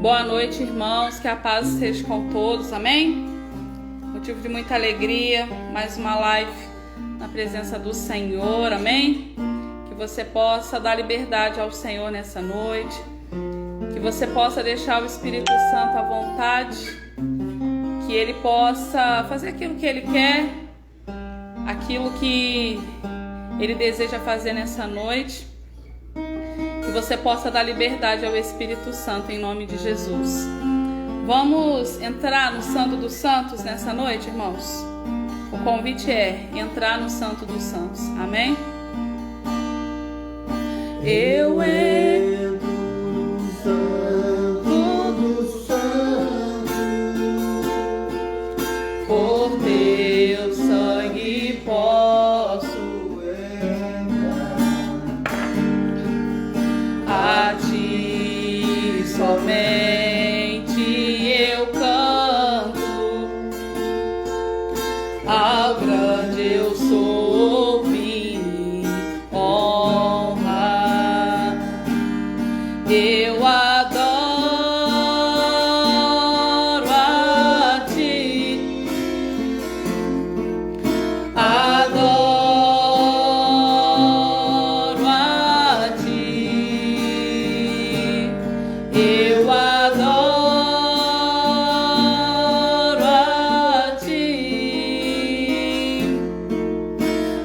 Boa noite, irmãos, que a paz esteja com todos, amém? Motivo de muita alegria, mais uma live na presença do Senhor, amém? Que você possa dar liberdade ao Senhor nessa noite, que você possa deixar o Espírito Santo à vontade, que Ele possa fazer aquilo que Ele quer, aquilo que Ele deseja fazer nessa noite. Que você possa dar liberdade ao Espírito Santo em nome de Jesus. Vamos entrar no Santo dos Santos nessa noite, irmãos? O convite é entrar no Santo dos Santos. Amém? Eu entro no Santo dos Santos, por teu sangue posso a ti somente eu canto, ao grande eu sou vim honra, eu adoro a ti, adoro a ti, eu adoro a ti,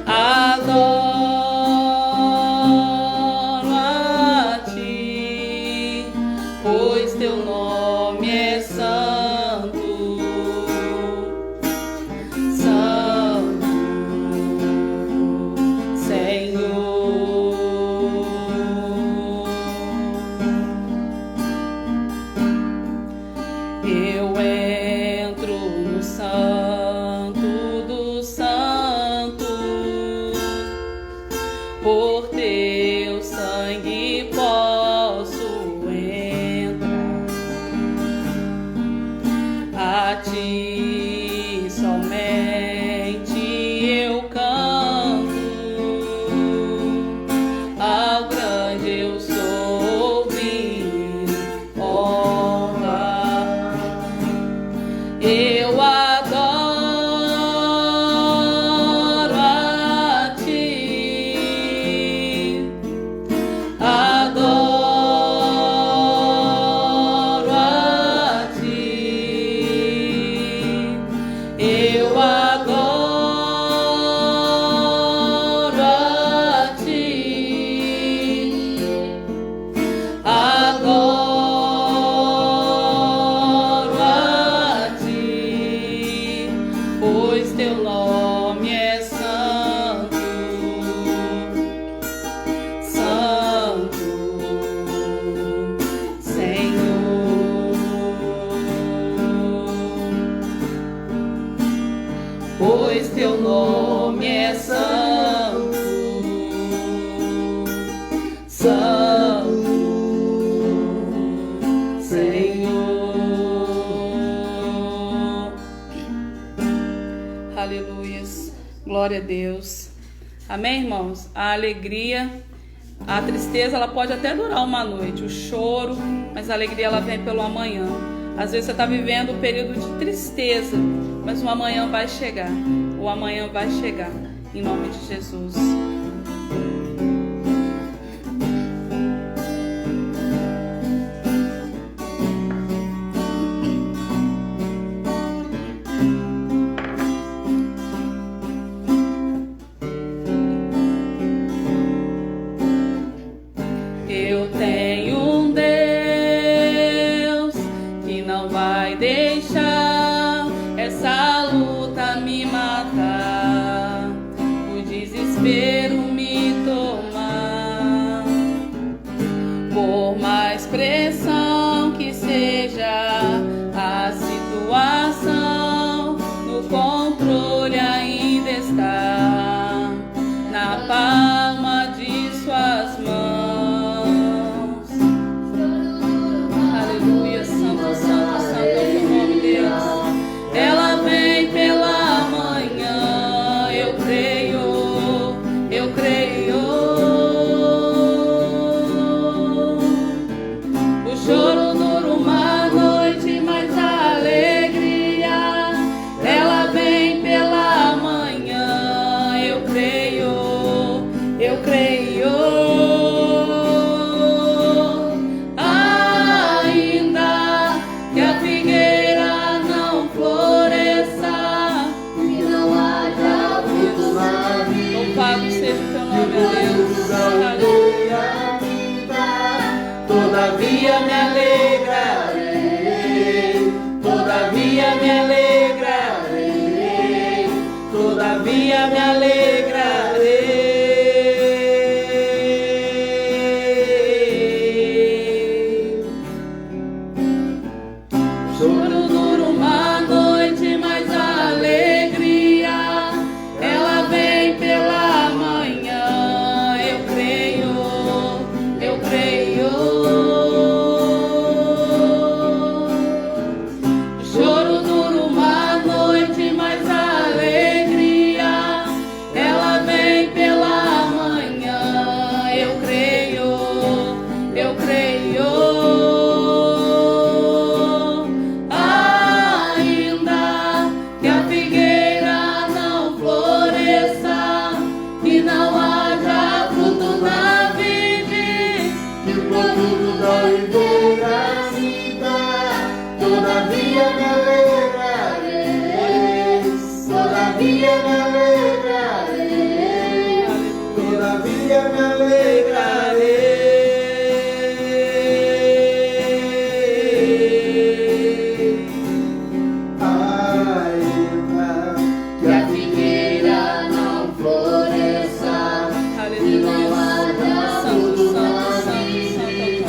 adoro a ti, pois teu nome é santo, santo, Senhor. Eu entro no Santo dos Santos, por teu sangue posso entrar, a ti somente eu canto, ao grande eu sou vim honra, eu adoro a ti, adoro a ti, eu adoro a ti, adoro a ti, pois teu nome é santo, santo, Senhor, pois teu nome é santo, santo, Senhor. Aleluias, glória a Deus. Amém, irmãos? A alegria, a tristeza, ela pode até durar uma noite, o choro, mas a alegria ela vem pelo amanhã. Às vezes você está vivendo um período de tristeza, mas o amanhã vai chegar, o amanhã vai chegar, em nome de Jesus. Eu tenho um Deus que não vai deixar essa luta me matar, o desespero me tomar. Por mais pressão que seja a situação, no controle ainda está, na palma de suas mãos. Aleluia, santo, santo, santo é o teu nome, Deus. Ela vem pela manhã, eu creio, eu creio. O choro dura uma todavia me alegrarei, todavia me alegrarei, todavia me alegrarei. Choro dura uma noite, mas a alegria ela vem pela manhã. Eu creio, eu creio. O choro dura uma noite, mas a alegria ela vem pela manhã. Eu creio, eu creio. Ainda que a figueira não floresça e não haja fruto na vide, E o produto da oliveira sinta, todavia me alegrarei, todavia me alegrarei, todavia me alegrarei. Ainda que a figueira não floresça e não haja fruto na vide,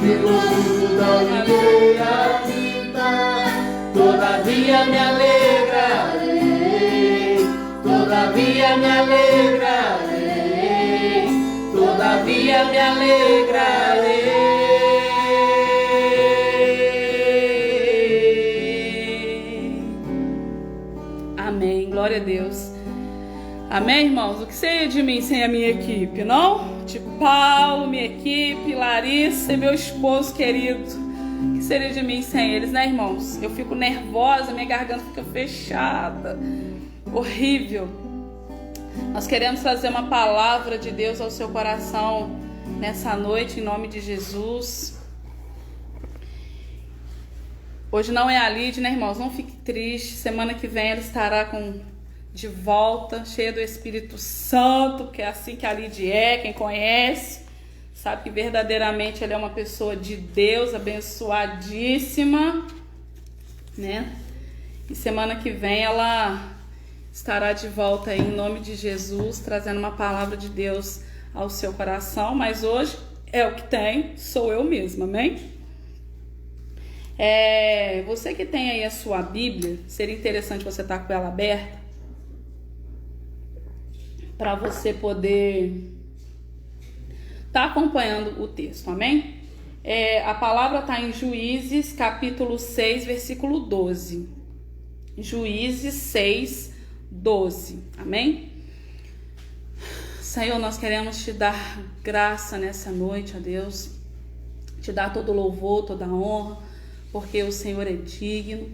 e o produto da oliveira sinta, todavia me alegrarei, todavia me alegrarei, todavia me alegrarei. Amém, glória a Deus. Amém, irmãos? O que seria de mim sem a minha equipe, não? De Paulo, minha equipe, Larissa e meu esposo querido. O que seria de mim sem eles, né, irmãos? Eu fico nervosa, minha garganta fica fechada. Horrível. Nós queremos trazer uma palavra de Deus ao seu coração nessa noite, em nome de Jesus. Hoje não é a Lid, né, irmãos? Não fique triste. Semana que vem ela estará de volta, cheia do Espírito Santo, porque é assim que a Lid é. Quem conhece sabe que verdadeiramente ela é uma pessoa de Deus, abençoadíssima, né? E semana que vem ela estará de volta aí, em nome de Jesus, trazendo uma palavra de Deus ao seu coração. Mas hoje é o que tem, sou eu mesma, amém? Você que tem aí a sua Bíblia, seria interessante você estar com ela aberta, para você poder estar acompanhando o texto, amém? A palavra está em Juízes, capítulo 6, versículo 12. Juízes 6, 12, amém? Senhor, nós queremos te dar graça nessa noite, ó Deus, te dar todo louvor, toda honra, porque o Senhor é digno.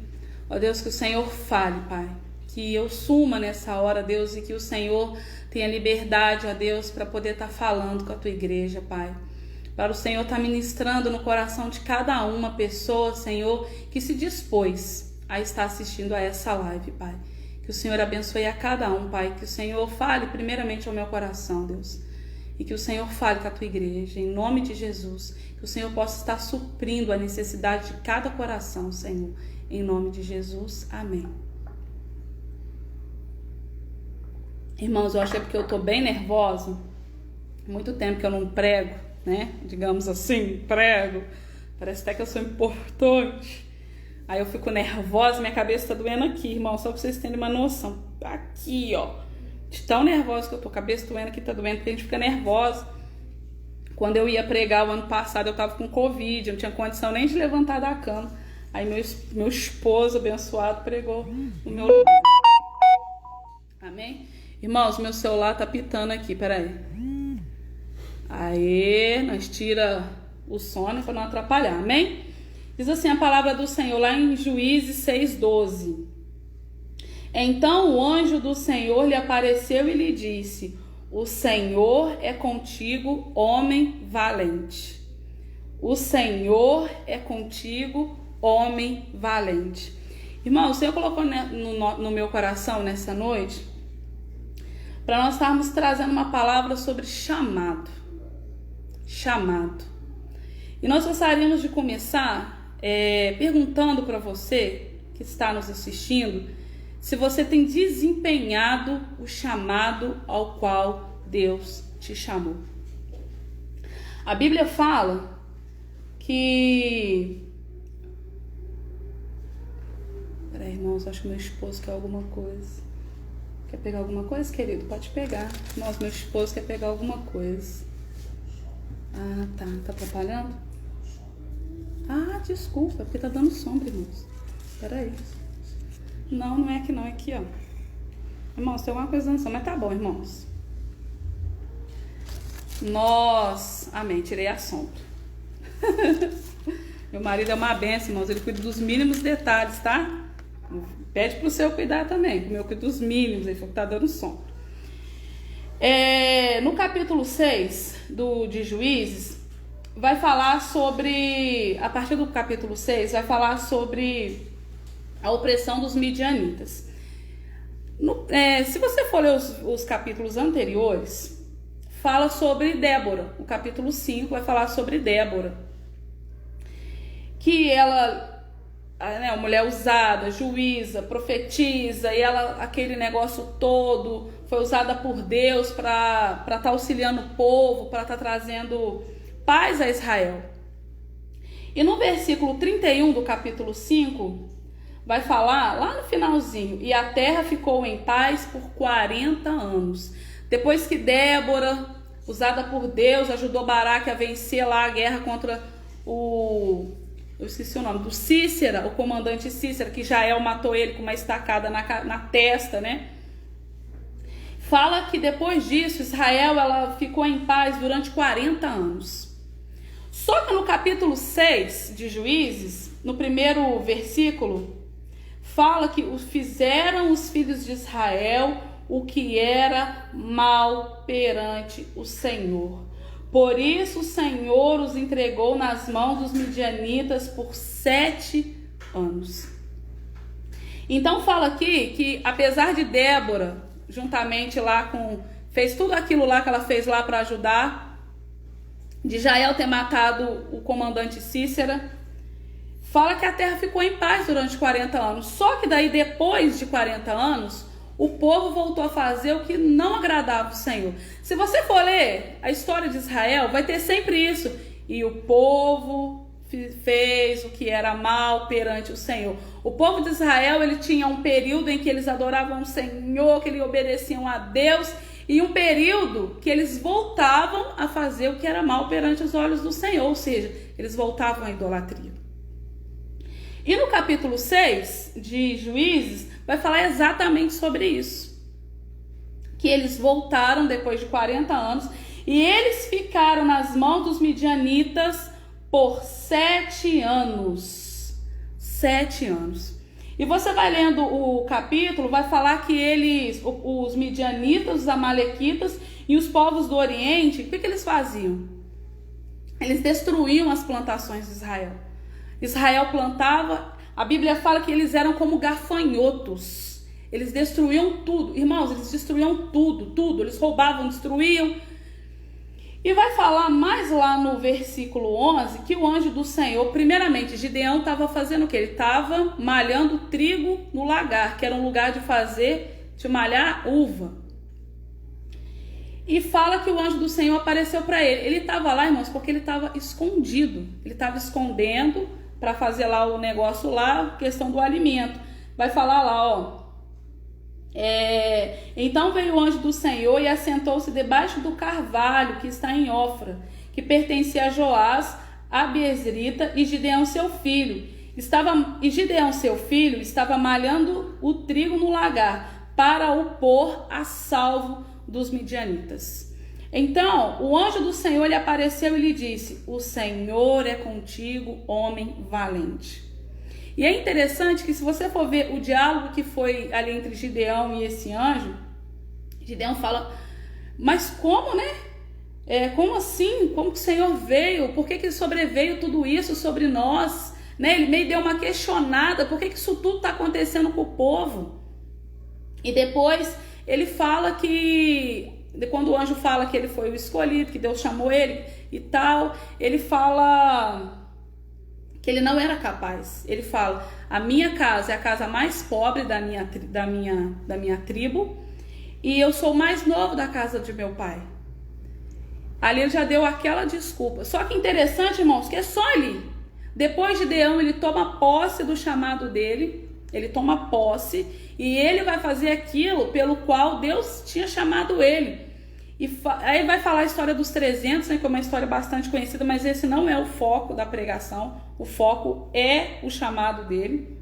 Ó Deus, que o Senhor fale, Pai, que eu suma nessa hora, Deus, e que o Senhor tenha liberdade, ó Deus, para poder estar falando com a tua igreja, Pai. Para o Senhor estar ministrando no coração de cada uma pessoa, Senhor, que se dispôs a estar assistindo a essa live, Pai. Que o Senhor abençoe a cada um, Pai. Que o Senhor fale primeiramente ao meu coração, Deus. E que o Senhor fale com a tua igreja, em nome de Jesus. Que o Senhor possa estar suprindo a necessidade de cada coração, Senhor. Em nome de Jesus. Amém. Irmãos, eu acho que é porque eu tô bem nervosa. Muito tempo que eu não prego, né? Digamos assim, prego. Parece até que eu sou importante. Aí eu fico nervosa, minha cabeça tá doendo aqui, irmão. Só pra vocês terem uma noção. Aqui, ó. De tão nervosa que eu tô. Cabeça doendo aqui, tá doendo, porque a gente fica nervosa. Quando eu ia pregar o ano passado, eu tava com Covid. Eu não tinha condição nem de levantar da cama. Aí meu esposo abençoado pregou no meu lugar. Amém? Irmãos, meu celular tá pitando aqui, peraí. Aí, nós tira o sono para não atrapalhar, amém? Diz assim a palavra do Senhor lá em Juízes 6:12. Então o anjo do Senhor lhe apareceu e lhe disse: o Senhor é contigo, homem valente. O Senhor é contigo, homem valente. Irmão, o Senhor colocou no meu coração nessa noite para nós estarmos trazendo uma palavra sobre chamado. Chamado. E nós gostaríamos de começar perguntando para você que está nos assistindo se você tem desempenhado o chamado ao qual Deus te chamou. A Bíblia fala que... Peraí, irmãos, acho que meu esposo quer alguma coisa. Quer pegar alguma coisa, querido? Pode pegar. Irmãos, meu esposo quer pegar alguma coisa. Ah, tá. Tá atrapalhando? Ah, desculpa, porque tá dando sombra, irmãos. Peraí. Não, não é aqui não, é aqui, ó. Irmãos, tem alguma coisa dando sombra, mas tá bom, irmãos. Amém, tirei a sombra. Meu marido é uma benção, irmãos, ele cuida dos mínimos detalhes, tá? Pede pro seu cuidar também, o meu cuida dos mínimos, ele falou que tá dando sombra. No capítulo 6 de Juízes, vai falar sobre, a partir do capítulo 6, vai falar sobre a opressão dos midianitas. Se você for ler os capítulos anteriores, fala sobre Débora. O capítulo 5 vai falar sobre Débora, que ela, uma mulher usada, juíza, profetiza, e ela, aquele negócio todo, foi usada por Deus para estar auxiliando o povo, para estar trazendo paz a Israel. E no versículo 31 do capítulo 5, vai falar, lá no finalzinho, e a terra ficou em paz por 40 anos. Depois que Débora, usada por Deus, ajudou Baraque a vencer lá a guerra contra eu esqueci o nome, do Cícera, o comandante Cícera, que Jael matou ele com uma estacada na testa, né? Fala que depois disso, Israel ela ficou em paz durante 40 anos. Só que no capítulo 6 de Juízes, no primeiro versículo, fala que fizeram os filhos de Israel o que era mal perante o Senhor. Por isso o Senhor os entregou nas mãos dos midianitas por 7 anos. Então fala aqui que apesar de Débora, juntamente lá fez tudo aquilo lá que ela fez lá para ajudar, de Jael ter matado o comandante Cícera, fala que a terra ficou em paz durante 40 anos. Só que daí depois de 40 anos, o povo voltou a fazer o que não agradava o Senhor. Se você for ler a história de Israel, vai ter sempre isso. E o povo fez o que era mal perante o Senhor. O povo de Israel, ele tinha um período em que eles adoravam o Senhor, que eles obedeciam a Deus, e um período que eles voltavam a fazer o que era mal perante os olhos do Senhor, ou seja, eles voltavam à idolatria. E no capítulo 6 de Juízes, vai falar exatamente sobre isso. Que eles voltaram depois de 40 anos e eles ficaram nas mãos dos midianitas por 7 anos. 7 anos. E você vai lendo o capítulo, vai falar que os midianitas, os amalequitas e os povos do Oriente, o que eles faziam? Eles destruíam as plantações de Israel. Israel plantava, a Bíblia fala que eles eram como gafanhotos. Eles destruíam tudo. Irmãos, eles destruíam tudo. Eles roubavam, destruíam. E vai falar mais lá no versículo 11 que o anjo do Senhor, primeiramente, Gideão estava fazendo o quê? Ele estava malhando trigo no lagar, que era um lugar de malhar uva. E fala que o anjo do Senhor apareceu para ele. Ele estava lá, irmãos, porque ele estava escondido. Ele estava escondendo para fazer lá o negócio lá, questão do alimento. Vai falar lá, ó. Então veio o anjo do Senhor e assentou-se debaixo do carvalho que está em Ofra, que pertencia a Joás, a Biezrita, e Gideão seu filho. Gideão seu filho estava malhando o trigo no lagar para o pôr a salvo dos midianitas. Então o anjo do Senhor lhe apareceu e lhe disse: o Senhor é contigo, homem valente. E é interessante que se você for ver o diálogo que foi ali entre Gideão e esse anjo, Gideão fala, mas como, né? Como assim? Como que o Senhor veio? Por que sobreveio tudo isso sobre nós? Né? Ele meio deu uma questionada, por que isso tudo está acontecendo com o povo? E depois ele fala que quando o anjo fala que ele foi o escolhido, que Deus chamou ele e tal, ele fala que ele não era capaz. Ele fala: a minha casa é a casa mais pobre da minha tribo, e eu sou o mais novo da casa de meu pai. Ali ele já deu aquela desculpa. Só que interessante, irmãos, que é só ali. Depois Gideão, ele toma posse do chamado dele, ele toma posse, e ele vai fazer aquilo pelo qual Deus tinha chamado ele. E aí vai falar a história dos 300, né, que é uma história bastante conhecida, mas esse não é o foco da pregação. O foco é o chamado dele.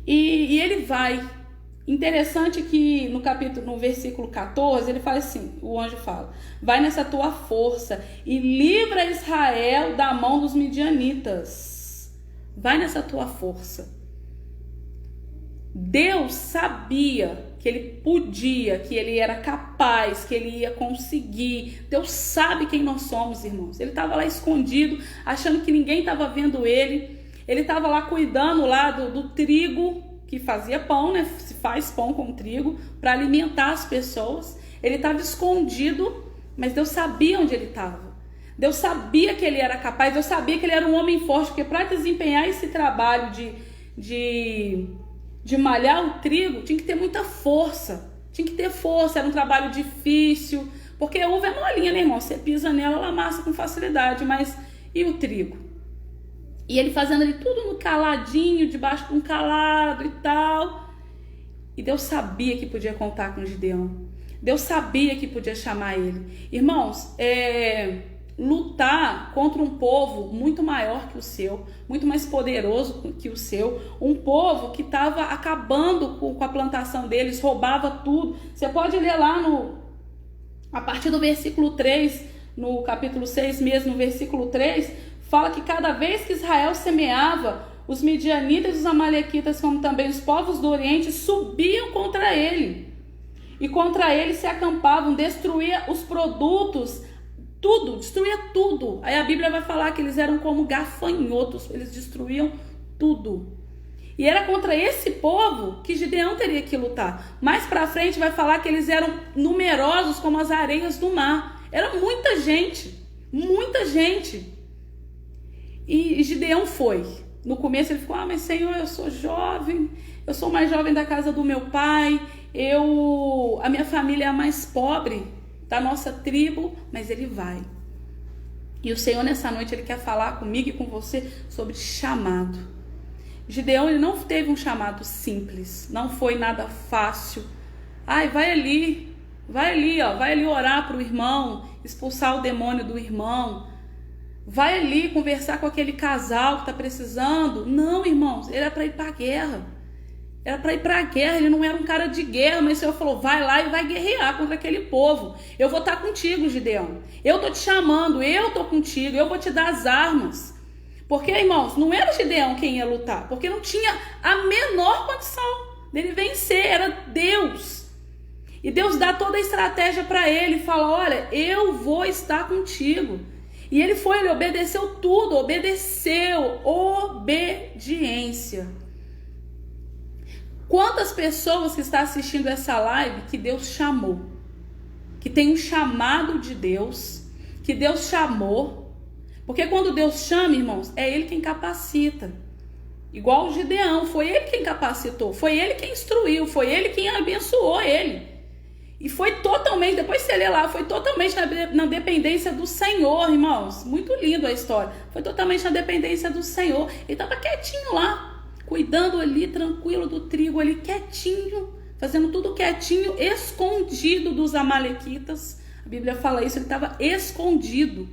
E ele vai. Interessante que no versículo 14, ele fala assim, o anjo fala: vai nessa tua força e livra Israel da mão dos midianitas. Vai nessa tua força. Deus sabia que ele podia, que ele era capaz, que ele ia conseguir. Deus sabe quem nós somos, irmãos. Ele estava lá escondido, achando que ninguém estava vendo ele. Ele estava lá cuidando lá do trigo, que fazia pão, né? Se faz pão com trigo, para alimentar as pessoas. Ele estava escondido, mas Deus sabia onde ele estava. Deus sabia que ele era capaz, Deus sabia que ele era um homem forte, porque para desempenhar esse trabalho de malhar o trigo, tinha que ter muita força. Tinha que ter força, era um trabalho difícil, porque a uva é molinha, né, irmão? Você pisa nela, ela amassa com facilidade, mas e o trigo? E ele fazendo ali tudo no caladinho, debaixo de um calado e tal. E Deus sabia que podia contar com Gideão. Deus sabia que podia chamar ele. Irmãos, lutar contra um povo muito maior que o seu, muito mais poderoso que o seu, um povo que estava acabando com a plantação deles, roubava tudo. Você pode ler lá a partir do versículo 3, no capítulo 6 mesmo, no versículo 3, fala que cada vez que Israel semeava, os midianitas e os amalequitas, como também os povos do Oriente, subiam contra ele. E contra ele se acampavam, destruía os produtos, tudo, destruía tudo. Aí a Bíblia vai falar que eles eram como gafanhotos, eles destruíam tudo. E era contra esse povo que Gideão teria que lutar. Mais pra frente vai falar que eles eram numerosos como as areias do mar. Era muita gente, muita gente. E Gideão foi. No começo ele ficou: mas Senhor, eu sou jovem, eu sou mais jovem da casa do meu pai, a minha família é a mais pobre da nossa tribo, mas ele vai. E o Senhor nessa noite ele quer falar comigo e com você sobre chamado. Gideão, ele não teve um chamado simples, não foi nada fácil. Vai ali, vai ali orar para o irmão, expulsar o demônio do irmão. Vai ali conversar com aquele casal que está precisando. Não, irmãos, ele era para ir para a guerra. Era para ir para a guerra, ele não era um cara de guerra, mas o Senhor falou: vai lá e vai guerrear contra aquele povo. Eu vou estar contigo, Gideão. Eu estou te chamando, eu estou contigo, eu vou te dar as armas. Porque, irmãos, não era Gideão quem ia lutar, porque não tinha a menor condição dele vencer, era Deus. E Deus dá toda a estratégia para ele, fala: olha, eu vou estar contigo. E ele foi, ele obedeceu tudo, obedeceu, obediência. Quantas pessoas que estão assistindo essa live que Deus chamou, que tem um chamado de Deus, que Deus chamou, porque quando Deus chama, irmãos, é Ele quem capacita. Igual o Gideão, foi ele quem capacitou, foi ele quem instruiu, foi ele quem abençoou ele. E foi totalmente, depois você lê lá, foi totalmente na dependência do Senhor, irmãos. Muito lindo a história. Foi totalmente na dependência do Senhor. Ele estava quietinho lá, cuidando ali, tranquilo do trigo ali, quietinho, fazendo tudo quietinho, escondido dos amalequitas. A Bíblia fala isso, ele estava escondido.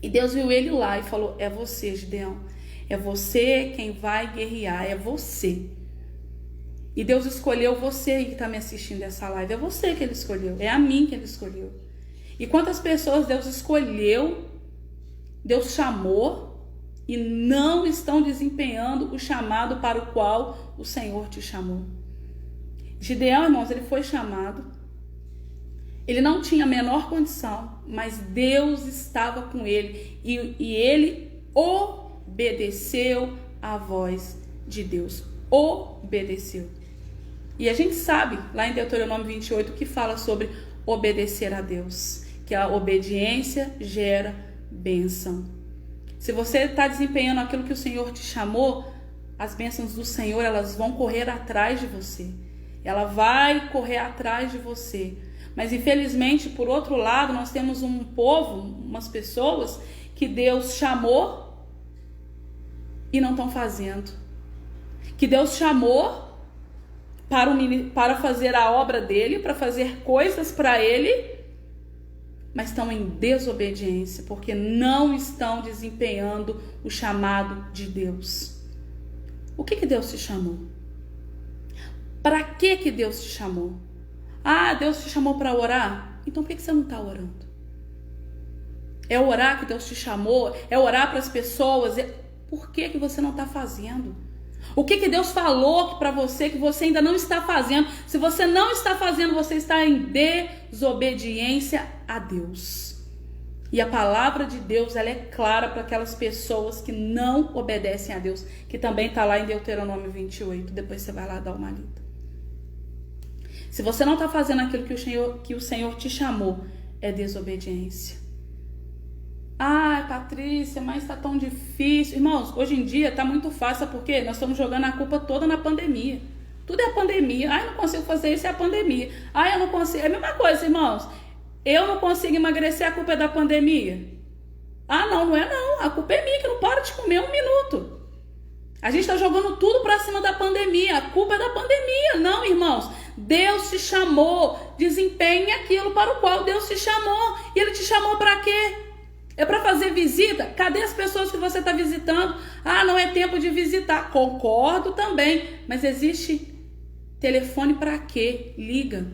E Deus viu ele lá e falou: é você, Gideão. É você quem vai guerrear, é você. E Deus escolheu você aí que está me assistindo essa live. É você que Ele escolheu. É a mim que Ele escolheu. E quantas pessoas Deus escolheu, Deus chamou e não estão desempenhando o chamado para o qual o Senhor te chamou. Gideão, irmãos, ele foi chamado. Ele não tinha a menor condição, mas Deus estava com ele. E ele obedeceu à voz de Deus. Obedeceu. E a gente sabe, lá em Deuteronômio 28, que fala sobre obedecer a Deus, que a obediência gera bênção. Se você está desempenhando aquilo que o Senhor te chamou, as bênçãos do Senhor, elas vão correr atrás de você. Ela vai correr atrás de você. Mas infelizmente, por outro lado, nós temos um povo, umas pessoas que Deus chamou e não estão fazendo. Que Deus chamou para fazer a obra dele, para fazer coisas para ele, mas estão em desobediência, porque não estão desempenhando o chamado de Deus. O que Deus te chamou? Para que Deus te chamou? Ah, Deus te chamou para orar? Então por que você não está orando? É orar que Deus te chamou? É orar para as pessoas? Por que você não está fazendo? O que Deus falou para você que você ainda não está fazendo? Se você não está fazendo, você está em desobediência a Deus. E a palavra de Deus, ela é clara para aquelas pessoas que não obedecem a Deus, que também está lá em Deuteronômio 28. Depois você vai lá dar uma lida. Se você não está fazendo aquilo que o Senhor te chamou, é desobediência. Ah, Patrícia, mas está tão difícil. Irmãos, hoje em dia está muito fácil, sabe por quê? Nós estamos jogando a culpa toda na pandemia. Tudo é a pandemia. Ah, eu não consigo fazer isso, é a pandemia. Ah, eu não consigo. É a mesma coisa, irmãos. Eu não consigo emagrecer, a culpa é da pandemia. Ah, não é não. A culpa é minha, que não para de comer um minuto. A gente está jogando tudo para cima da pandemia. A culpa é da pandemia. Não, irmãos. Deus te chamou. Desempenhe aquilo para o qual Deus te chamou. E Ele te chamou para quê? É para fazer visita? Cadê as pessoas que você está visitando? Ah, não é tempo de visitar. Concordo também. Mas existe telefone para quê? Liga.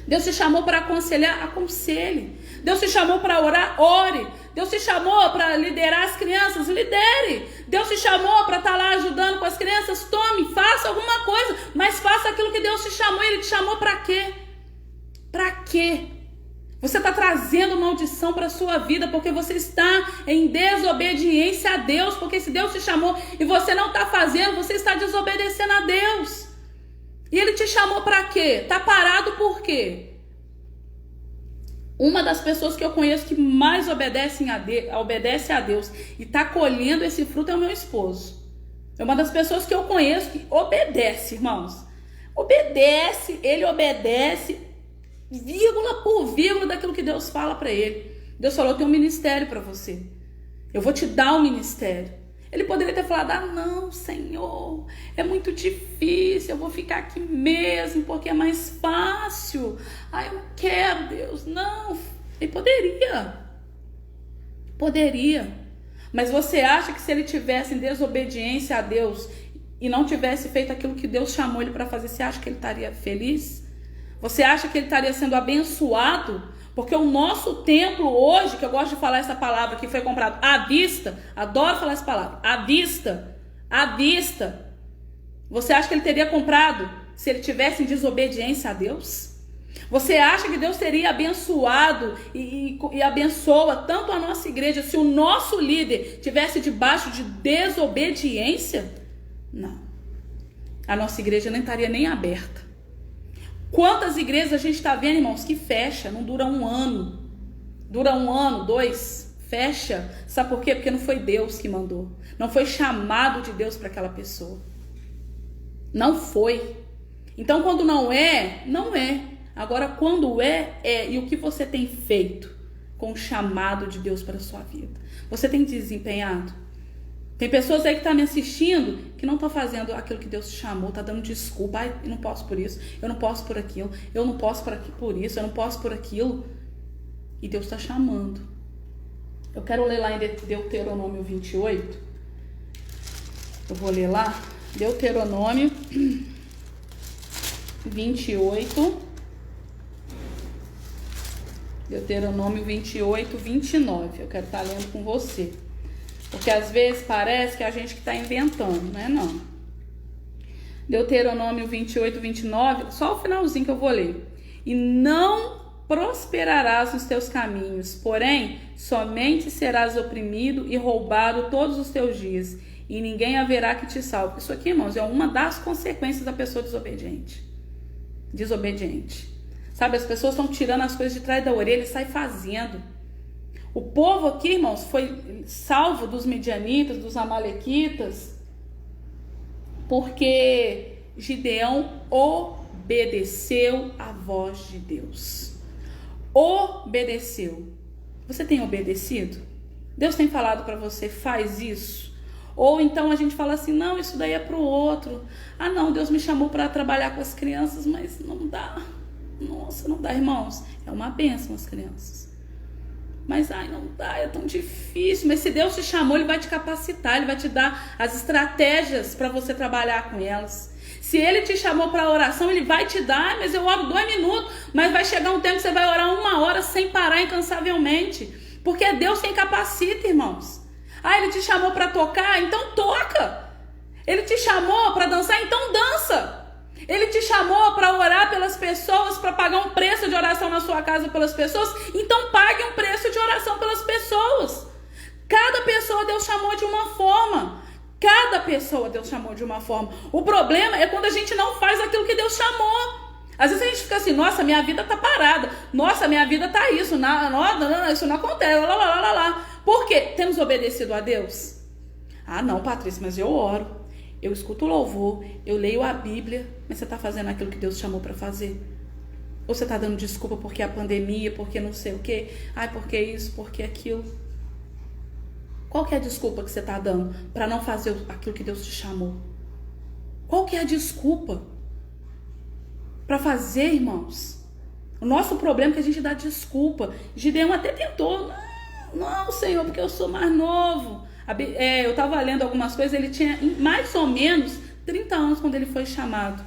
Deus te chamou para aconselhar? Aconselhe. Deus te chamou para orar? Ore. Deus te chamou para liderar as crianças? Lidere. Deus te chamou para estar lá ajudando com as crianças? Tome, faça alguma coisa. Mas faça aquilo que Deus te chamou. Ele te chamou para quê? Para quê? Você está trazendo maldição para a sua vida porque você está em desobediência a Deus. Porque se Deus te chamou e você não está fazendo, você está desobedecendo a Deus. E Ele te chamou para quê? Está parado por quê? Uma das pessoas que eu conheço que mais obedece a Deus e está colhendo esse fruto é o meu esposo. É uma das pessoas que eu conheço que obedece, irmãos. Ele obedece vírgula por vírgula daquilo que Deus fala para ele. Deus falou, eu tenho um ministério para você. Eu vou te dar um ministério. Ele poderia ter falado, ah não, Senhor, é muito difícil, eu vou ficar aqui mesmo, porque é mais fácil. Ah, eu não quero, Deus, não. Ele poderia. Mas você acha que se ele tivesse em desobediência a Deus e não tivesse feito aquilo que Deus chamou ele para fazer, você acha que ele estaria feliz? Você acha que ele estaria sendo abençoado? Porque o nosso templo hoje, que eu gosto de falar essa palavra, que foi comprado à vista, adoro falar essa palavra, à vista. Você acha que ele teria comprado se ele tivesse em desobediência a Deus? Você acha que Deus teria abençoado e abençoa tanto a nossa igreja se o nosso líder tivesse debaixo de desobediência? Não. A nossa igreja não estaria nem aberta. Quantas igrejas a gente está vendo, irmãos, que fecha, não dura um ano. Dura um ano, 2, fecha. Sabe por quê? Porque não foi Deus que mandou. Não foi chamado de Deus para aquela pessoa. Não foi. Então, quando não é, não é. Agora, quando é, é. E o que você tem feito com o chamado de Deus para a sua vida? Você tem desempenhado? Tem pessoas aí que estão me assistindo que não estão fazendo aquilo que Deus te chamou, tá dando desculpa. Ai, eu não posso por isso, eu não posso por aquilo, eu não posso por isso, eu não posso por aquilo. E Deus está chamando. Eu quero ler lá em Deuteronômio 28. Eu vou ler lá. Deuteronômio 28. Deuteronômio 28, 29. Eu quero estar lendo com você. Porque às vezes parece que é a gente que está inventando, não é não. Deuteronômio 28, 29, só o finalzinho que eu vou ler. E não prosperarás nos teus caminhos, porém, somente serás oprimido e roubado todos os teus dias. e ninguém haverá que te salve. Isso aqui, irmãos, é uma das consequências da pessoa desobediente. Sabe, as pessoas estão tirando as coisas de trás da orelha e saem fazendo. O povo aqui, irmãos, foi salvo dos midianitas, dos amalequitas, porque Gideão obedeceu à voz de Deus. Obedeceu. Você tem obedecido? Deus tem falado para você, faz isso? Ou então a gente fala assim, não, isso daí é pro outro. Ah, não, Deus me chamou para trabalhar com as crianças, mas não dá. Nossa, não dá, irmãos. É uma bênção as crianças. Mas, ai, não dá, é tão difícil. Mas se Deus te chamou, Ele vai te capacitar, Ele vai te dar as estratégias para você trabalhar com elas. Se Ele te chamou para oração, Ele vai te dar, mas eu oro 2 minutos, mas vai chegar um tempo que você vai orar 1 hora sem parar incansavelmente. Porque é Deus quem capacita, irmãos. Ah, Ele te chamou para tocar? Então toca. Ele te chamou para dançar? Então dança. Ele te chamou para orar pelas pessoas, para pagar um preço de oração na sua casa pelas pessoas? Então pague um preço de oração pelas pessoas. Cada pessoa Deus chamou de uma forma. Cada pessoa Deus chamou de uma forma. O problema é quando a gente não faz aquilo que Deus chamou. Às vezes a gente fica assim, nossa, minha vida tá parada. Nossa, minha vida tá isso. Não, isso não acontece. Por quê? Temos obedecido a Deus? Ah, não, Patrícia, mas eu oro. Eu escuto louvor. Eu leio a Bíblia. Mas você tá fazendo aquilo que Deus chamou para fazer? Ou você tá dando desculpa porque a pandemia, porque não sei o quê? Ai, porque isso, porque aquilo? Qual que é a desculpa que você está dando para não fazer aquilo que Deus te chamou? Qual que é a desculpa para fazer, irmãos? O nosso problema é que a gente dá desculpa. Gideão até tentou. Não, Senhor, porque eu sou mais novo. Eu estava lendo algumas coisas. Ele tinha mais ou menos 30 anos quando ele foi chamado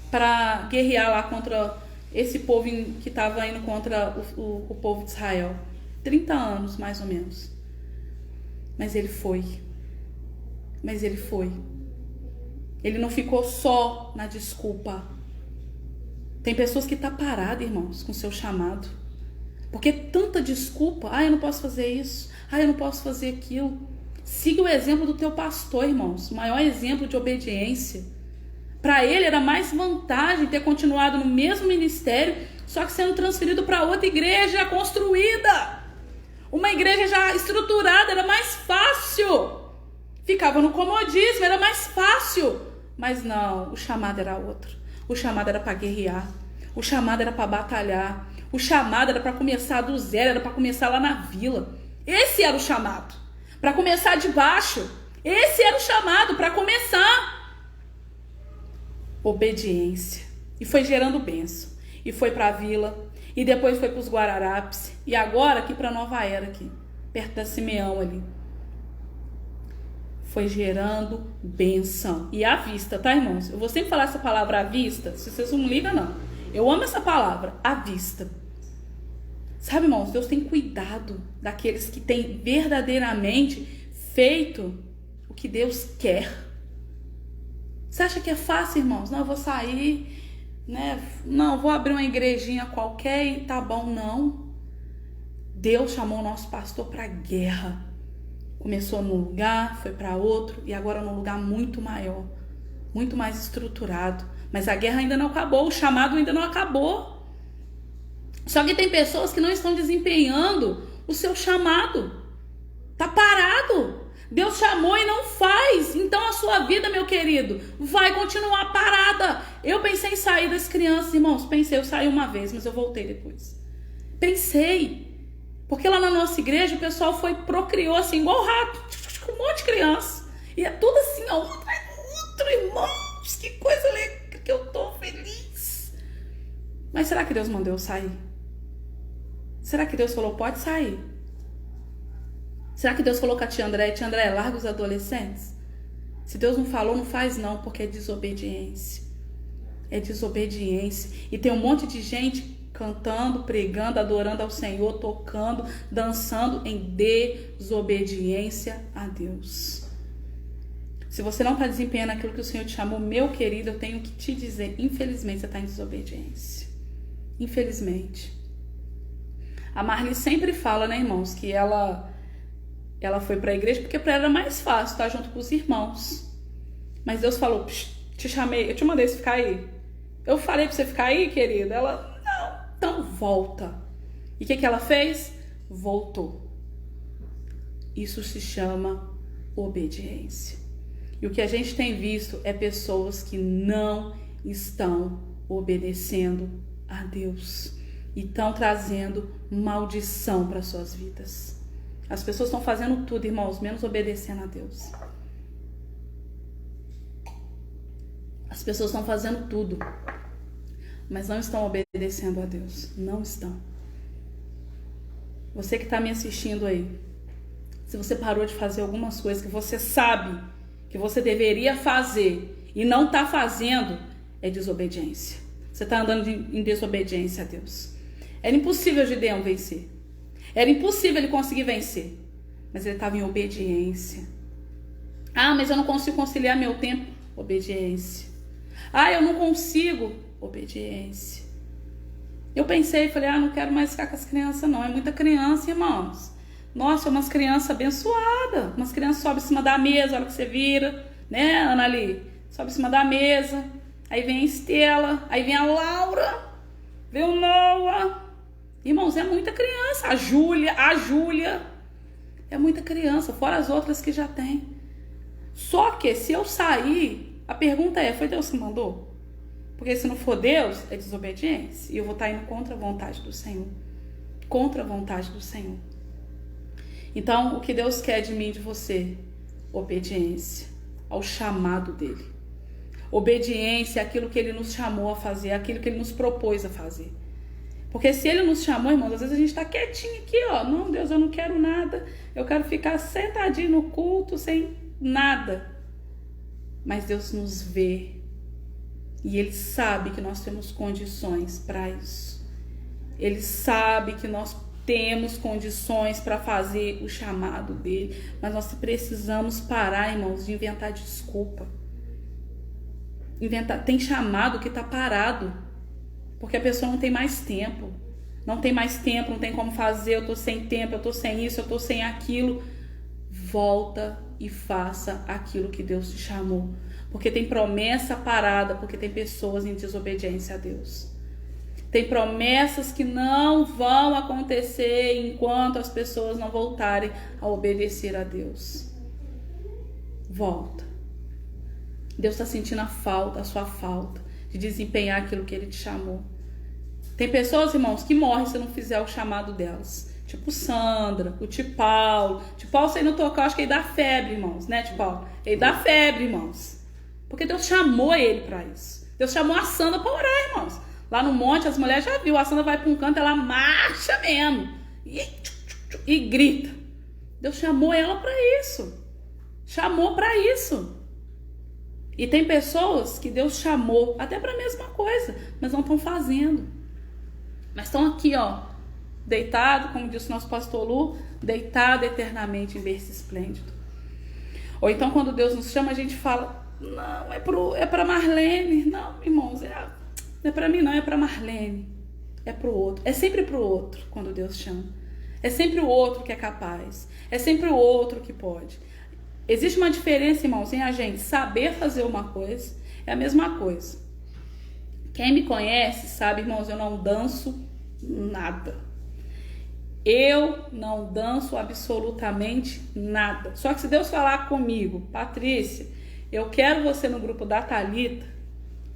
para guerrear lá contra esse povo que estava indo contra o povo de Israel. 30 anos, mais ou menos. Mas ele foi. Ele não ficou só na desculpa. Tem pessoas que estão paradas, irmãos, com o seu chamado. Porque tanta desculpa. Ah, eu não posso fazer isso. Ah, eu não posso fazer aquilo. Siga o exemplo do teu pastor, irmãos. O maior exemplo de obediência. Para ele era mais vantagem ter continuado no mesmo ministério, só que sendo transferido para outra igreja construída. Uma igreja já estruturada, era mais fácil. Ficava no comodismo, era mais fácil. Mas não, o chamado era outro. O chamado era para guerrear. O chamado era para batalhar. O chamado era para começar do zero, era para começar lá na vila. Esse era o chamado. Para começar de baixo. Esse era o chamado, para começar. Obediência. E foi gerando bênção. E foi para a vila. E depois foi para os Guararapes. E agora aqui para Nova Era, aqui, perto da Simeão ali. Foi gerando bênção. E à vista, tá, irmãos? Eu vou sempre falar essa palavra à vista. Se vocês não ligam, não. Eu amo essa palavra, à vista. Sabe, irmãos, Deus tem cuidado daqueles que têm verdadeiramente feito o que Deus quer. Você acha que é fácil, irmãos? Não, eu vou sair... Não, vou abrir uma igrejinha qualquer e tá bom, não. Deus chamou o nosso pastor para guerra. Começou num lugar, foi para outro e agora num lugar muito maior, muito mais estruturado. Mas a guerra ainda não acabou, o chamado ainda não acabou. Só que tem pessoas que não estão desempenhando o seu chamado. Tá parado. Deus chamou e não faz. Então a sua vida, meu querido, vai continuar parada. Eu pensei em sair das crianças, irmãos. Eu saí uma vez, mas eu voltei depois. Pensei. Porque lá na nossa igreja o pessoal procriou assim, igual rato. Com um monte de criança. E é tudo assim, ó, um atrás do outro, irmãos. Que coisa legal, que eu tô feliz. Mas será que Deus mandou eu sair? Será que Deus falou, pode sair? Será que Deus falou com a tia André, larga os adolescentes? Se Deus não falou, não faz não, porque é desobediência. É desobediência. E tem um monte de gente cantando, pregando, adorando ao Senhor, tocando, dançando em desobediência a Deus. Se você não está desempenhando aquilo que o Senhor te chamou, meu querido, eu tenho que te dizer, infelizmente você está em desobediência. Infelizmente. A Marli sempre fala, né, irmãos, que ela Ela foi para a igreja porque para ela era mais fácil estar junto com os irmãos. Mas Deus falou, te chamei, eu te mandei você ficar aí. Eu falei para você ficar aí, querida. Ela, não, então volta. E o que ela fez? Voltou. Isso se chama obediência. E o que a gente tem visto é pessoas que não estão obedecendo a Deus e estão trazendo maldição para suas vidas. As pessoas estão fazendo tudo, irmãos, menos obedecendo a Deus. As pessoas estão fazendo tudo, mas não estão obedecendo a Deus. Não estão. Você que está me assistindo aí, se você parou de fazer algumas coisas que você sabe que você deveria fazer e não está fazendo, é desobediência. Você está andando em desobediência a Deus. Era impossível Gideão vencer. Era impossível ele conseguir vencer. Mas ele estava em obediência. Ah, mas eu não consigo conciliar meu tempo. Obediência. Ah, eu não consigo. Obediência. Eu pensei, falei, não quero mais ficar com as crianças não. É muita criança, irmãos. Nossa, umas crianças abençoadas. Umas crianças sobem em cima da mesa, a hora que você vira. Né, Ana ali? Sobe em cima da mesa. Aí vem a Estela. Aí vem a Laura. Vem o Noah. Irmãos, é muita criança. A Júlia. É muita criança, fora as outras que já tem. Só que se eu sair, a pergunta é, foi Deus que mandou? Porque se não for Deus, é desobediência. E eu vou estar indo contra a vontade do Senhor. Contra a vontade do Senhor. Então, o que Deus quer de mim e de você? Obediência ao chamado dele. Obediência àquilo que ele nos chamou a fazer, aquilo que ele nos propôs a fazer. Porque se ele nos chamou, irmãos, às vezes a gente está quietinho aqui, ó. Não, Deus, eu não quero nada. Eu quero ficar sentadinho no culto, sem nada. Mas Deus nos vê. E Ele sabe que nós temos condições para isso. Ele sabe que nós temos condições para fazer o chamado dele. Mas nós precisamos parar, irmãos, de inventar desculpa. Tem chamado que está parado. Porque a pessoa não tem mais tempo. Não tem mais tempo, não tem como fazer. Eu tô sem tempo, eu tô sem isso, eu tô sem aquilo. Volta e faça aquilo que Deus te chamou. Porque tem promessa parada, porque tem pessoas em desobediência a Deus. Tem promessas que não vão acontecer enquanto as pessoas não voltarem a obedecer a Deus. Volta. Deus está sentindo a sua falta de desempenhar aquilo que Ele te chamou. Tem pessoas, irmãos, que morrem se não fizer o chamado delas. Tipo Sandra, o tio Paulo. Tio Paulo, se ele não tocar, acho que ele dá febre, irmãos, né, tio Paulo? Ele dá febre, irmãos. Porque Deus chamou ele para isso. Deus chamou a Sandra para orar, irmãos. Lá no monte, as mulheres já viu. A Sandra vai para um canto, ela marcha mesmo. E grita. Deus chamou ela para isso. Chamou para isso. E tem pessoas que Deus chamou até para a mesma coisa, mas não estão fazendo. Mas estão aqui, ó, deitado, como disse o nosso pastor Lu, deitado eternamente em berço esplêndido. Ou então quando Deus nos chama, a gente fala, não, é para Marlene. Não, irmãos, não é para mim não, é para Marlene. É para o outro. É sempre para o outro quando Deus chama. É sempre o outro que é capaz. É sempre o outro que pode. Existe uma diferença, irmãos, em a gente saber fazer uma coisa, é a mesma coisa. Quem me conhece sabe, irmãos, eu não danço nada. Eu não danço absolutamente nada. Só que se Deus falar comigo, Patrícia, eu quero você no grupo da Thalita,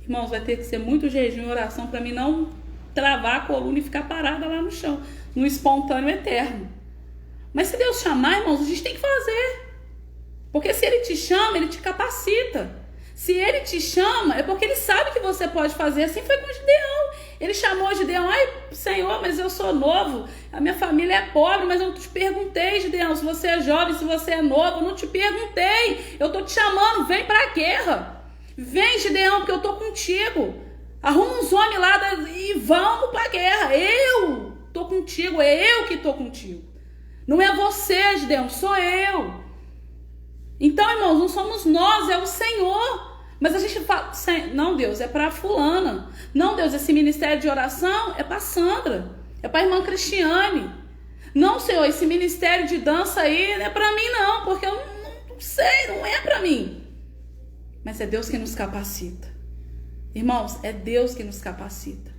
irmãos, vai ter que ser muito jejum e oração para mim não travar a coluna e ficar parada lá no chão, no espontâneo eterno. Mas se Deus chamar, irmãos, a gente tem que fazer. Porque se Ele te chama, Ele te capacita. Se Ele te chama, é porque Ele sabe que você pode fazer. Assim foi com Gideão. Ele chamou Gideão. Ai, Senhor, mas eu sou novo. A minha família é pobre, mas eu não te perguntei, Gideão, se você é jovem, se você é novo. Eu não te perguntei. Eu tô te chamando. Vem pra guerra. Vem, Gideão, porque eu tô contigo. Arruma uns homens lá e vamos pra guerra. Eu tô contigo. É eu que tô contigo. Não é você, Gideão. Sou eu. Então, irmãos, não somos nós, é o Senhor. Mas a gente fala, não, Deus, é para fulana. Não, Deus, esse ministério de oração é para Sandra. É para a irmã Cristiane. Não, Senhor, esse ministério de dança aí não é para mim não, porque eu não sei, não é para mim. Mas é Deus que nos capacita. Irmãos, é Deus que nos capacita.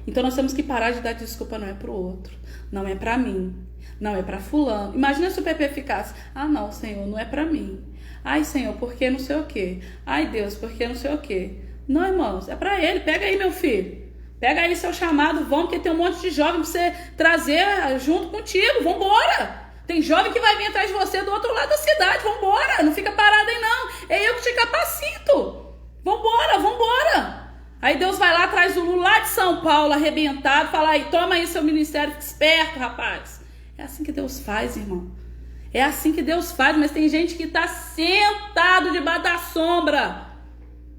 Então nós temos que parar de dar desculpa, não é pro outro, não é para mim, não é para fulano. Imagina se o PP ficasse, não, Senhor, não é para mim. Ai, Senhor, porque não sei o quê. Ai, Deus, porque não sei o quê. Não, irmãos, é para ele. Pega aí, meu filho. Pega aí seu chamado, vamos, porque tem um monte de jovem pra você trazer junto contigo. Vambora! Tem jovem que vai vir atrás de você do outro lado da cidade. Vambora! Não fica parado aí, não. É eu que te capacito. Vambora, vambora! Aí Deus vai lá atrás do Lula lá de São Paulo, arrebentado, fala aí, toma aí seu ministério, fica esperto, rapaz. É assim que Deus faz, irmão. É assim que Deus faz, mas tem gente que tá sentado debaixo da sombra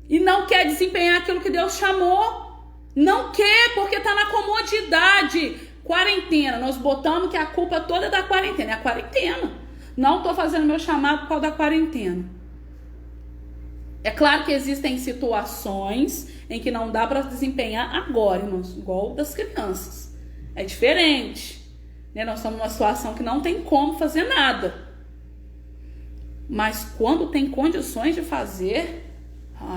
e não quer desempenhar aquilo que Deus chamou. Não quer, porque tá na comodidade. Quarentena, nós botamos que a culpa toda é da quarentena. É a quarentena. Não tô fazendo meu chamado por causa da quarentena. É claro que existem situações em que não dá para desempenhar agora, irmãos, igual das crianças. É diferente, né? Nós estamos numa situação que não tem como fazer nada. Mas quando tem condições de fazer,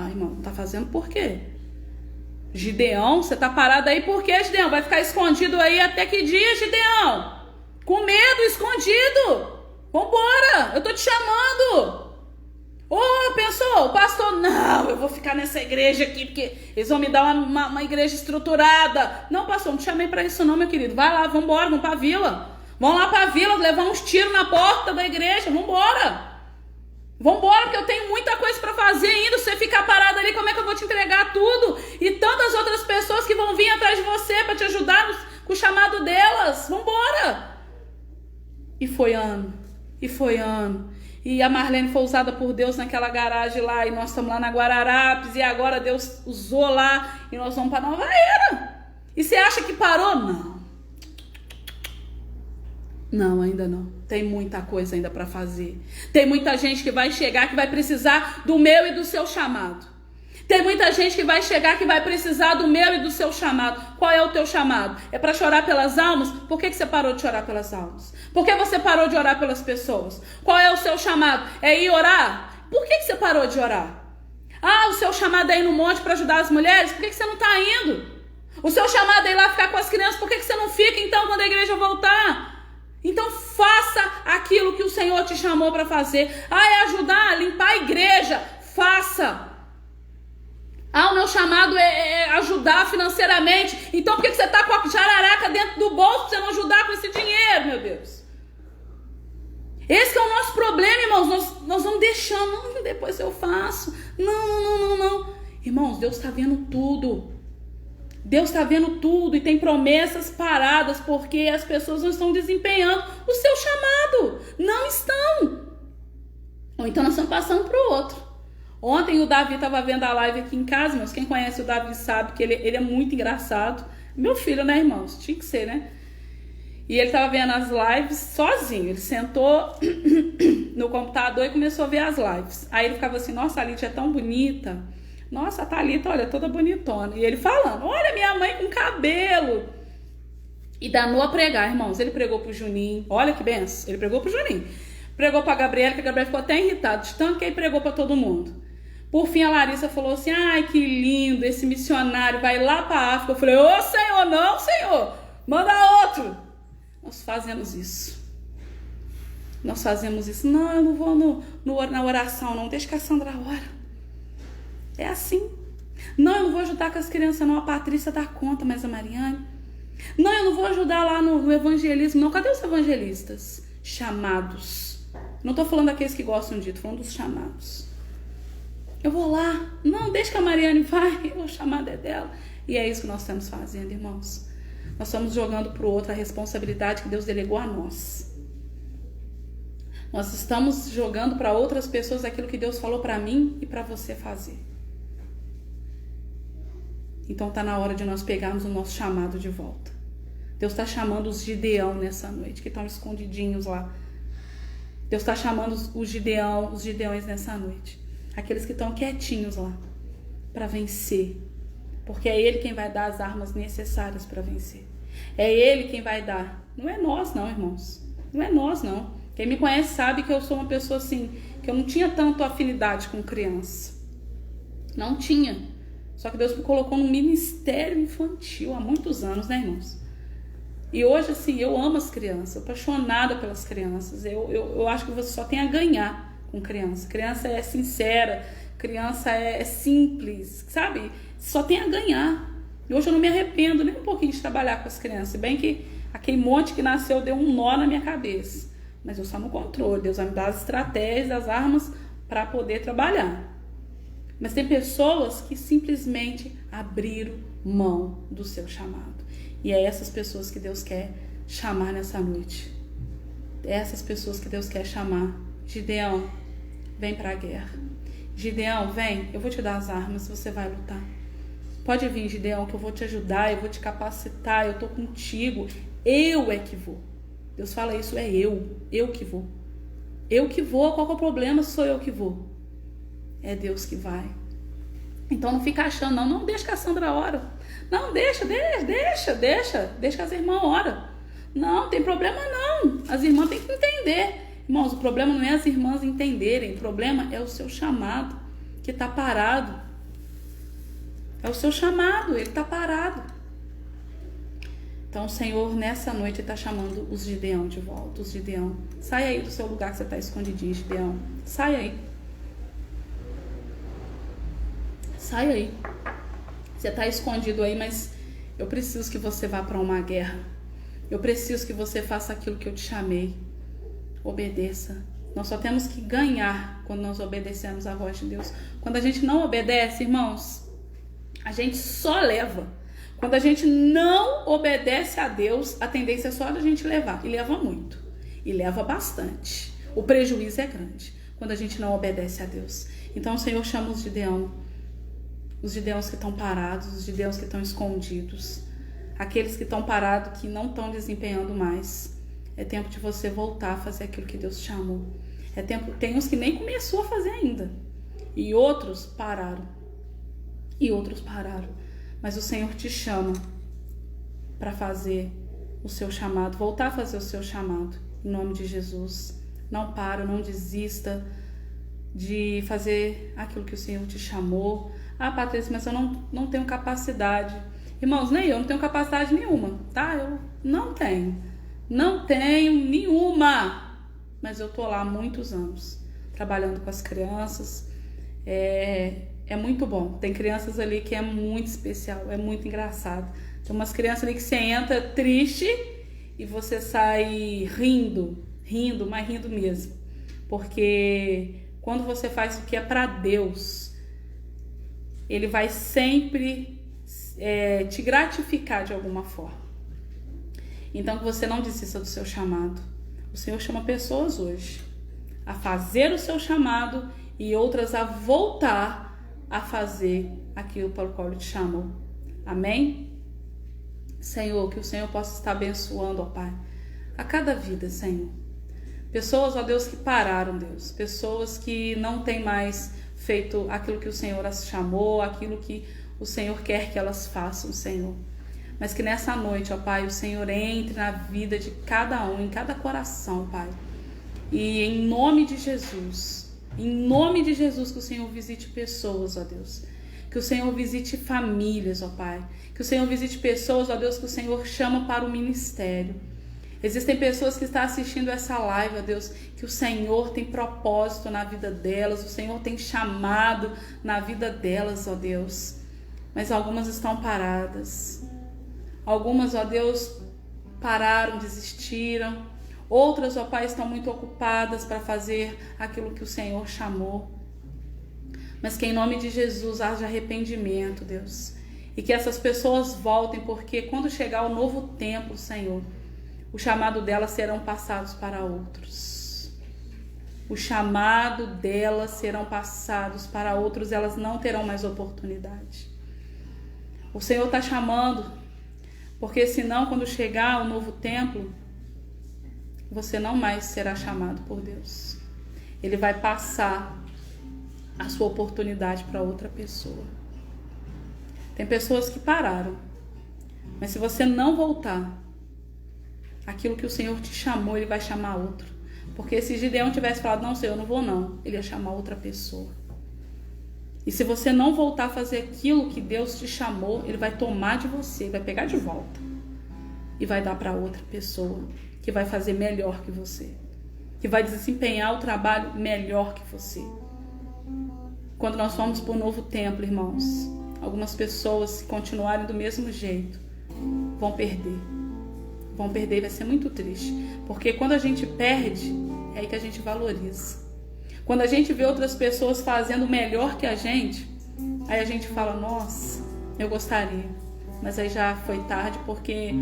irmão, tá fazendo por quê? Gideão, você tá parado aí por quê, Gideão? Vai ficar escondido aí até que dia, Gideão? Com medo, escondido. Vambora, eu tô te chamando. Pensou, o pastor, não, eu vou ficar nessa igreja aqui, porque eles vão me dar uma igreja estruturada. Não, pastor, não te chamei pra isso não, meu querido. Vai lá, vambora, vamos pra vila. Vamos lá pra vila, levar uns tiros na porta da igreja, vambora. Vambora, porque eu tenho muita coisa pra fazer ainda. Se você ficar parado ali, como é que eu vou te entregar tudo? E tantas outras pessoas que vão vir atrás de você pra te ajudar com o chamado delas. Vambora. E foi ano. E a Marlene foi usada por Deus naquela garagem lá. E nós estamos lá na Guararapes. E agora Deus usou lá. E nós vamos pra Nova Era. E você acha que parou? Não. Não, ainda não. Tem muita coisa ainda para fazer. Tem muita gente que vai chegar que vai precisar do meu e do seu chamado. Tem muita gente que vai chegar que vai precisar do meu e do seu chamado. Qual é o teu chamado? É para chorar pelas almas? Por que você parou de chorar pelas almas? Por que você parou de orar pelas pessoas? Qual é o seu chamado? É ir orar? Por que você parou de orar? O seu chamado é ir no monte para ajudar as mulheres? Por que você não está indo? O seu chamado é ir lá ficar com as crianças? Por que você não fica então quando a igreja voltar? Então faça aquilo que o Senhor te chamou para fazer. É ajudar a limpar a igreja. Faça. O meu chamado é ajudar financeiramente. Então por que você está com a jararaca dentro do bolso para você não ajudar com esse dinheiro, meu Deus? Esse que é o nosso problema, irmãos. Nós vamos deixando. Não, depois eu faço. Não. Irmãos, Deus está vendo tudo. Deus está vendo tudo e tem promessas paradas porque as pessoas não estão desempenhando o seu chamado. Não estão. Ou então nós estamos passando para o outro. Ontem o Davi estava vendo a live aqui em casa, mas quem conhece o Davi sabe que ele é muito engraçado. Meu filho, né, irmãos? Tinha que ser, né? E ele estava vendo as lives sozinho. Ele sentou no computador e começou a ver as lives. Aí ele ficava assim, nossa, a Lídia é tão bonita. Nossa, a Thalita, olha, toda bonitona. E ele falando, olha minha mãe com cabelo. E danou a pregar, irmãos. Ele pregou pro Juninho. Olha que benção. Ele pregou pro Juninho. Pregou pra Gabriela, que a Gabriela ficou até irritada, de tanto que ele pregou pra todo mundo. Por fim, a Larissa falou assim, ai, que lindo, esse missionário vai lá pra África. Eu falei, Senhor, não, Senhor. Manda outro. Nós fazemos isso. Não, eu não vou na oração, não. Deixa que a Sandra ora. É assim. Não, eu não vou ajudar com as crianças, não. A Patrícia dá conta, mas a Mariane. Não, eu não vou ajudar lá no evangelismo, não. Cadê os evangelistas? Chamados. Não tô falando daqueles que gostam de, tô falando dos chamados. Eu vou lá. Não, deixa que a Mariane vai. O chamado é dela. E é isso que nós estamos fazendo, irmãos. Nós estamos jogando pro outro a responsabilidade que Deus delegou a nós. Nós estamos jogando para outras pessoas aquilo que Deus falou para mim e para você fazer. Então está na hora de nós pegarmos o nosso chamado de volta. Deus está chamando os Gideão nessa noite, que estão escondidinhos lá. Deus está chamando os Gideões nessa noite. Aqueles que estão quietinhos lá, para vencer. Porque é Ele quem vai dar as armas necessárias para vencer. É Ele quem vai dar. Não é nós não, irmãos. Não é nós não. Quem me conhece sabe que eu sou uma pessoa assim, que eu não tinha tanto afinidade com criança. Não tinha. Só que Deus me colocou no ministério infantil há muitos anos, né, irmãos? E hoje, assim, eu amo as crianças, eu apaixonada pelas crianças. Eu acho que você só tem a ganhar com criança. Criança é sincera, criança é simples, sabe? Só tem a ganhar. E hoje eu não me arrependo nem um pouquinho de trabalhar com as crianças. Se bem que aquele monte que nasceu deu um nó na minha cabeça. Mas eu só no controle. Deus vai me dar as estratégias, as armas para poder trabalhar. Mas tem pessoas que simplesmente abriram mão do seu chamado. E é essas pessoas que Deus quer chamar nessa noite. É essas pessoas que Deus quer chamar. Gideão, vem para a guerra. Gideão, vem, eu vou te dar as armas, você vai lutar. Pode vir, Gideão, que eu vou te ajudar, eu vou te capacitar, eu tô contigo. Eu é que vou. Deus fala isso, é eu que vou. Eu que vou, qual que é o problema se sou eu que vou? É Deus que vai. Então não fica achando, não deixa que a Sandra ora. Não, deixa que as irmãs oram. Não, tem problema não. As irmãs têm que entender. Irmãos, o problema não é as irmãs entenderem, o problema é o seu chamado, que está parado. É o seu chamado, ele está parado. Então o Senhor nessa noite está chamando os Gideão de volta. Os Gideão, sai aí do seu lugar que você está escondidinho, Gideão. Sai aí. Sai aí. Você está escondido aí, mas eu preciso que você vá para uma guerra. Eu preciso que você faça aquilo que eu te chamei. Obedeça. Nós só temos que ganhar quando nós obedecemos a voz de Deus. Quando a gente não obedece, irmãos, a gente só leva. Quando a gente não obedece a Deus, a tendência é só a gente levar. E leva muito. E leva bastante. O prejuízo é grande quando a gente não obedece a Deus. Então o Senhor chama os Gideão. Os Gideões que estão parados, os Gideões que estão escondidos. Aqueles que estão parados, que não estão desempenhando mais. É tempo de você voltar a fazer aquilo que Deus te chamou. É tempo, tem uns que nem começou a fazer ainda. E outros pararam. Mas o Senhor te chama para fazer o seu chamado. Voltar a fazer o seu chamado. Em nome de Jesus. Não para, não desista de fazer aquilo que o Senhor te chamou. Ah, Patrícia, mas eu não tenho capacidade. Irmãos, nem eu não tenho capacidade nenhuma, tá? Eu não tenho. Não tenho nenhuma. Mas eu tô lá há muitos anos, trabalhando com as crianças. É muito bom. Tem crianças ali que é muito especial, é muito engraçado. Tem umas crianças ali que você entra triste e você sai rindo, mas rindo mesmo. Porque quando você faz o que é para Deus, Ele vai sempre te gratificar de alguma forma. Então que você não desista do seu chamado. O Senhor chama pessoas hoje a fazer o seu chamado e outras a voltar a fazer aquilo para o qual Ele te chamou. Amém? Senhor, que o Senhor possa estar abençoando, ó Pai, a cada vida, Senhor. Pessoas, ó Deus, que pararam, Deus. Pessoas que não têm mais feito aquilo que o Senhor as chamou, aquilo que o Senhor quer que elas façam, Senhor. Mas que nessa noite, ó Pai, o Senhor entre na vida de cada um, em cada coração, Pai. E em nome de Jesus, que o Senhor visite pessoas, ó Deus. Que o Senhor visite famílias, ó Pai. Que o Senhor visite pessoas, ó Deus, que o Senhor chama para o ministério. Existem pessoas que estão assistindo essa live, ó Deus, que o Senhor tem propósito na vida delas, o Senhor tem chamado na vida delas, ó Deus. Mas algumas estão paradas. Algumas, ó Deus, pararam, desistiram. Outras, ó Pai, estão muito ocupadas para fazer aquilo que o Senhor chamou. Mas que em nome de Jesus haja arrependimento, Deus. E que essas pessoas voltem, porque quando chegar o novo tempo, Senhor, o chamado delas serão passados para outros. O chamado delas serão passados para outros, elas não terão mais oportunidade. O Senhor está chamando, porque senão quando chegar o novo tempo, você não mais será chamado por Deus. Ele vai passar a sua oportunidade para outra pessoa. Tem pessoas que pararam, mas se você não voltar, Aquilo que o Senhor te chamou, Ele vai chamar outro. Porque se Gideão tivesse falado, não, Senhor, eu não vou não, ele ia chamar outra pessoa. E se você não voltar a fazer aquilo que Deus te chamou, Ele vai tomar de você, vai pegar de volta e vai dar para outra pessoa que vai fazer melhor que você, que vai desempenhar o trabalho melhor que você. Quando nós formos para o novo templo, irmãos, algumas pessoas, se continuarem do mesmo jeito, vão perder. Vão perder e vai ser muito triste. Porque quando a gente perde, é aí que a gente valoriza. Quando a gente vê outras pessoas fazendo melhor que a gente, aí a gente fala, nossa, eu gostaria. Mas aí já foi tarde, porque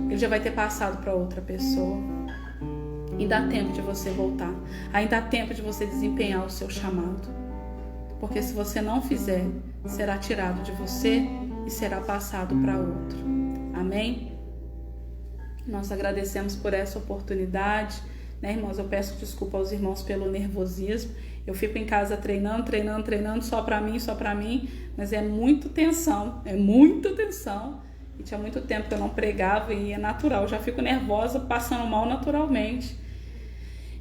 ele já vai ter passado para outra pessoa. E dá tempo de você voltar. Ainda dá tempo de você desempenhar o seu chamado. Porque se você não fizer, será tirado de você e será passado para outro. Amém? Nós agradecemos por essa oportunidade, né, irmãos? Eu peço desculpa aos irmãos pelo nervosismo. Eu fico em casa treinando, só para mim, mas é muita tensão, E tinha muito tempo que eu não pregava e é natural. Eu já fico nervosa, passando mal naturalmente.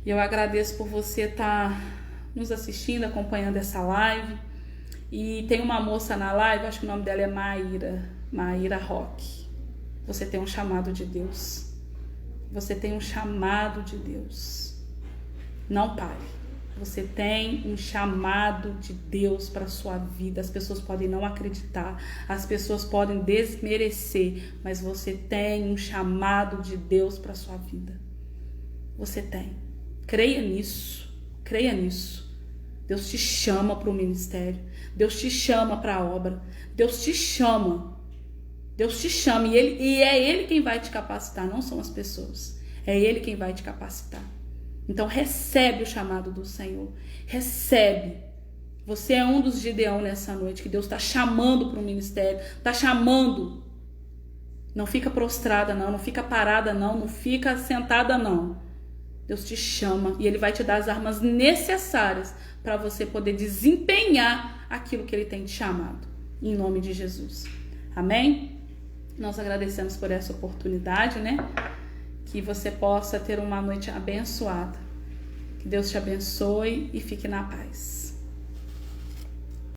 E eu agradeço por você estar nos assistindo, acompanhando essa live. E tem uma moça na live, acho que o nome dela é Maíra Roque. Você tem um chamado de Deus. Você tem um chamado de Deus. Não pare. Você tem um chamado de Deus para a sua vida. As pessoas podem não acreditar, as pessoas podem desmerecer, mas você tem um chamado de Deus para a sua vida. Você tem. Creia nisso. Creia nisso. Deus te chama para o ministério. Deus te chama para a obra. Deus te chama. Deus te chama e é Ele quem vai te capacitar, não são as pessoas. É Ele quem vai te capacitar. Então recebe o chamado do Senhor. Recebe. Você é um dos Gideão nessa noite que Deus está chamando para o ministério. Está chamando. Não fica prostrada não, não fica parada não fica sentada não. Deus te chama e Ele vai te dar as armas necessárias para você poder desempenhar aquilo que Ele tem te chamado. Em nome de Jesus. Amém? Nós agradecemos por essa oportunidade, né? Que você possa ter uma noite abençoada. Que Deus te abençoe e fique na paz.